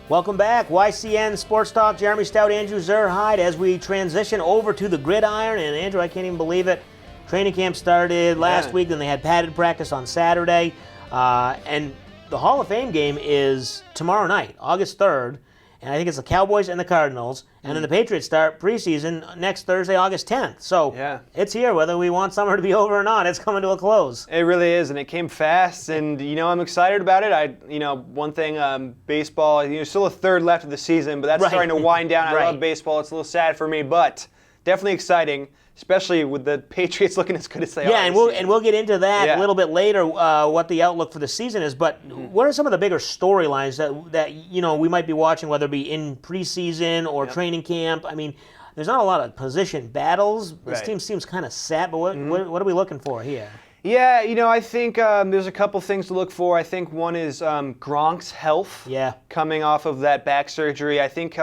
Welcome back, YCN Sports Talk. Jeremy Stout, Andrew Zerhide, as we transition over to the gridiron. And Andrew, I can't even believe it. Training camp started last week, then they had padded practice on Saturday. And the Hall of Fame game is tomorrow night, August 3rd. And I think it's the Cowboys and the Cardinals. And then the Patriots start preseason next Thursday, August 10th. So it's here, whether we want summer to be over or not. It's coming to a close. It really is, and it came fast. And, I'm excited about it. One thing, baseball, still a third left of the season, but that's starting to wind down. I love baseball. It's a little sad for me, but definitely exciting, especially with the Patriots looking as good as they are. Yeah, and we'll get into that a little bit later, what the outlook for the season is. But what are some of the bigger storylines that we might be watching, whether it be in preseason or training camp? I mean, there's not a lot of position battles. This team seems kind of set, but what are we looking for here? Yeah, I think there's a couple things to look for. I think one is Gronk's health. Yeah. Coming off of that back surgery. I think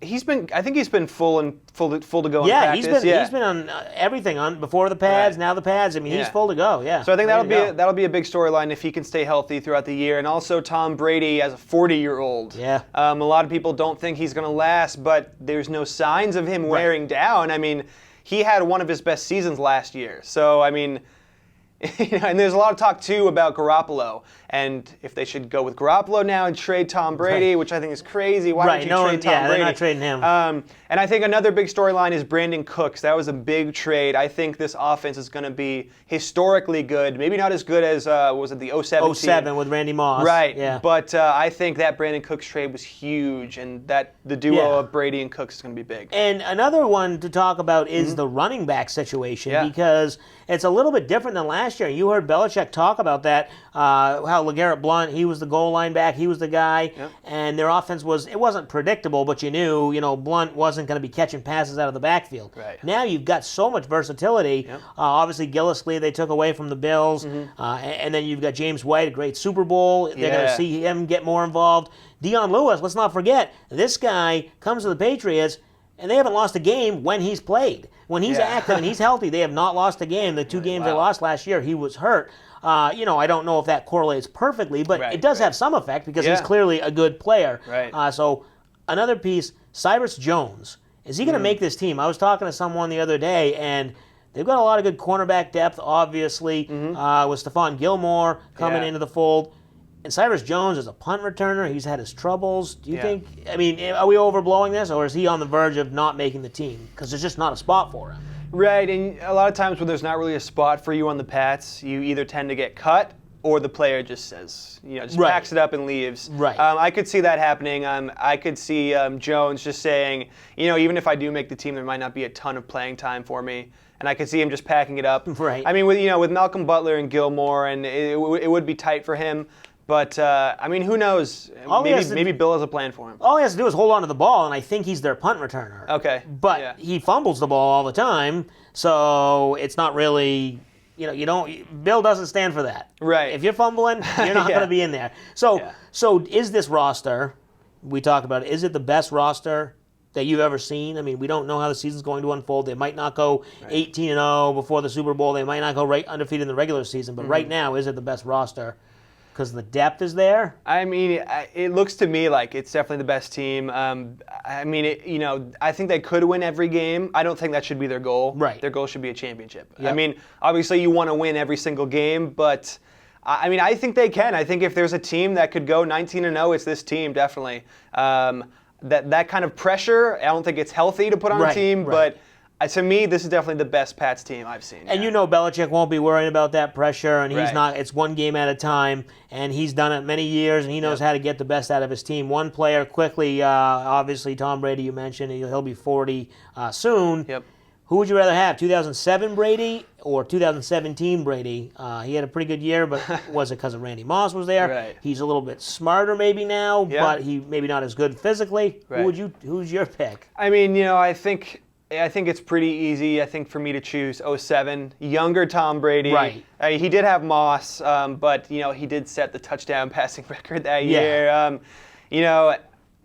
he's been full to go in practice. He's been on everything on before the pads, now the pads. I mean, he's full to go. Yeah. So I think that'll be a big storyline if he can stay healthy throughout the year. And also Tom Brady as a 40-year-old. Yeah. A lot of people don't think he's going to last, but there's no signs of him wearing down. I mean, he had one of his best seasons last year. So I mean. And there's a lot of talk, too, about Garoppolo, and if they should go with Garoppolo now and trade Tom Brady, which I think is crazy. Why would you trade Tom Brady? They're not trading him. And I think another big storyline is Brandon Cooks. That was a big trade. I think this offense is going to be historically good. Maybe not as good as, was it the 07 07 with Randy Moss. Right. Yeah. But I think that Brandon Cooks trade was huge, and that the duo of Brady and Cooks is going to be big. And another one to talk about is the running back situation, because it's a little bit different than last year. You heard Belichick talk about that, how LeGarrette Blount, he was the goal line back, he was the guy, and their offense wasn't predictable, but you knew, Blount wasn't going to be catching passes out of the backfield. Right. Now you've got so much versatility. Obviously, Gillislee they took away from the Bills, and then you've got James White, a great Super Bowl. They're going to see him get more involved. Dion Lewis, let's not forget, this guy comes to the Patriots, and they haven't lost a game when he's played. When he's active and he's healthy, they have not lost a game. The two games they lost last year, he was hurt. I don't know if that correlates perfectly, but it does have some effect because he's clearly a good player. Right. So another piece, Cyrus Jones. Is he going to make this team? I was talking to someone the other day, and they've got a lot of good cornerback depth, obviously, with Stephon Gilmore coming into the fold. And Cyrus Jones is a punt returner. He's had his troubles. Do you think, are we overblowing this, or is he on the verge of not making the team? Because there's just not a spot for him. Right, and a lot of times when there's not really a spot for you on the Pats, you either tend to get cut or the player just says, packs it up and leaves. Right. I could see that happening. I could see Jones just saying, even if I do make the team, there might not be a ton of playing time for me. And I could see him just packing it up. Right. I mean, with Malcolm Butler and Gilmore, and it would be tight for him. But, who knows? Maybe Bill has a plan for him. All he has to do is hold on to the ball, and I think he's their punt returner. Okay. But he fumbles the ball all the time, so it's not really, Bill doesn't stand for that. Right. If you're fumbling, you're not going to be in there. So is this roster, we talked about it, is it the best roster that you've ever seen? I mean, we don't know how the season's going to unfold. They might not go 18-0 before the Super Bowl. They might not go undefeated in the regular season. But right now, is it the best roster? Because the depth is there? I mean, it looks to me like it's definitely the best team. I think they could win every game. I don't think that should be their goal. Right. Their goal should be a championship. Yep. I mean, obviously you want to win every single game, but I think they can. I think if there's a team that could go 19-0, it's this team, definitely. That kind of pressure, I don't think it's healthy to put on a team, but to me, this is definitely the best Pats team I've seen. And Belichick won't be worrying about that pressure, and he's not. It's one game at a time, and he's done it many years, and he knows how to get the best out of his team. One player quickly, obviously Tom Brady, you mentioned, he'll be 40 soon. Yep. Who would you rather have, 2007 Brady or 2017 Brady? He had a pretty good year, but was it because of Randy Moss was there? Right. He's a little bit smarter maybe now, but he maybe not as good physically. Right. Who's your pick? I mean, I think it's pretty easy, I think, for me to choose 07. Younger Tom Brady. Right. He did have Moss, but, he did set the touchdown passing record that year.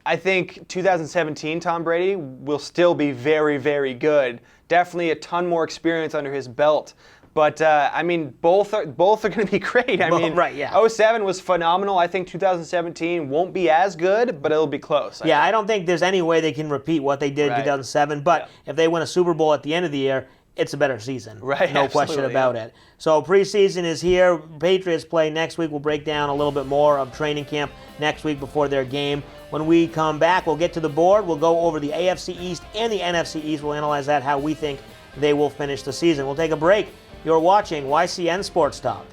I think 2017 Tom Brady will still be very, very good. Definitely a ton more experience under his belt. But I mean, both are going to be great. I mean, right, yeah. 07 was phenomenal. I think 2017 won't be as good, but it'll be close. I don't think there's any way they can repeat what they did in 2007. But if they win a Super Bowl at the end of the year, it's a better season. Right, no question about it. So preseason is here. Patriots play next week. We'll break down a little bit more of training camp next week before their game. When we come back, we'll get to the board. We'll go over the AFC East and the NFC East. We'll analyze that, how we think they will finish the season. We'll take a break. You're watching YCN Sports Talk.